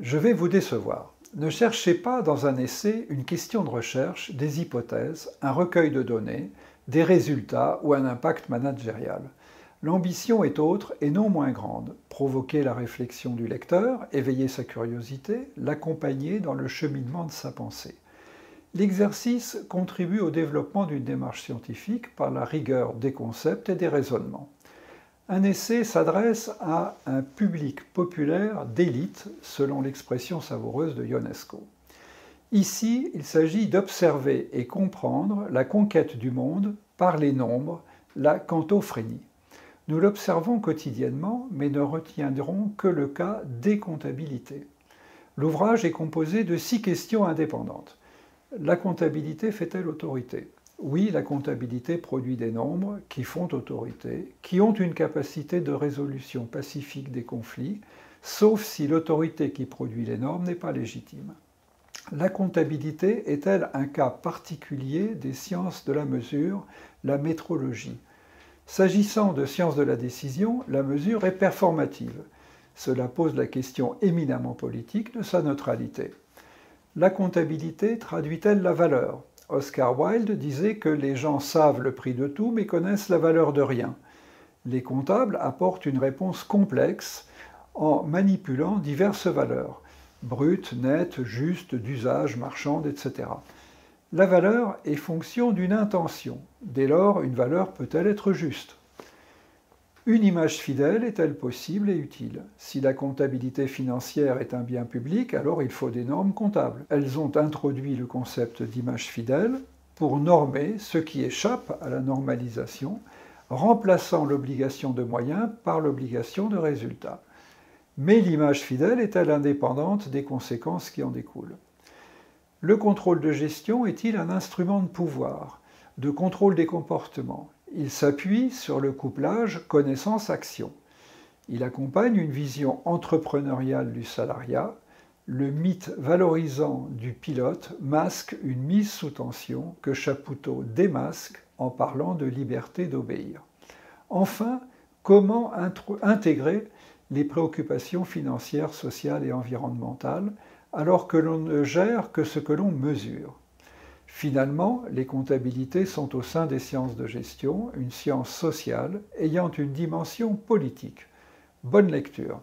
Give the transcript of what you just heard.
Je vais vous décevoir. Ne cherchez pas dans un essai une question de recherche, des hypothèses, un recueil de données, des résultats ou un impact managérial. L'ambition est autre et non moins grande. Provoquer la réflexion du lecteur, éveiller sa curiosité, l'accompagner dans le cheminement de sa pensée. L'exercice contribue au développement d'une démarche scientifique par la rigueur des concepts et des raisonnements. Un essai s'adresse à un public populaire d'élite, selon l'expression savoureuse de Ionesco. Ici, il s'agit d'observer et comprendre la conquête du monde par les nombres, la quantophénie. Nous l'observons quotidiennement, mais ne retiendrons que le cas des comptabilités. L'ouvrage est composé de 6 questions indépendantes. La comptabilité fait-elle autorité ? Oui, la comptabilité produit des nombres qui font autorité, qui ont une capacité de résolution pacifique des conflits, sauf si l'autorité qui produit les normes n'est pas légitime. La comptabilité est-elle un cas particulier des sciences de la mesure, la métrologie ? S'agissant de sciences de la décision, la mesure est performative. Cela pose la question éminemment politique de sa neutralité. La comptabilité traduit-elle la valeur ? Oscar Wilde disait que les gens savent le prix de tout mais connaissent la valeur de rien. Les comptables apportent une réponse complexe en manipulant diverses valeurs, brute, nette, juste, d'usage, marchande, etc. La valeur est fonction d'une intention. Dès lors, une valeur peut-elle être juste ? Une image fidèle est-elle possible et utile ? Si la comptabilité financière est un bien public, alors il faut des normes comptables. Elles ont introduit le concept d'image fidèle pour normer ce qui échappe à la normalisation, remplaçant l'obligation de moyens par l'obligation de résultat. Mais l'image fidèle est-elle indépendante des conséquences qui en découlent ? Le contrôle de gestion est-il un instrument de pouvoir, de contrôle des comportements ? Il s'appuie sur le couplage connaissance-action. Il accompagne une vision entrepreneuriale du salariat. Le mythe valorisant du pilote masque une mise sous tension que Chapoutot démasque en parlant de liberté d'obéir. Enfin, comment intégrer les préoccupations financières, sociales et environnementales alors que l'on ne gère que ce que l'on mesure ? Finalement, les comptabilités sont au sein des sciences de gestion, une science sociale ayant une dimension politique. Bonne lecture.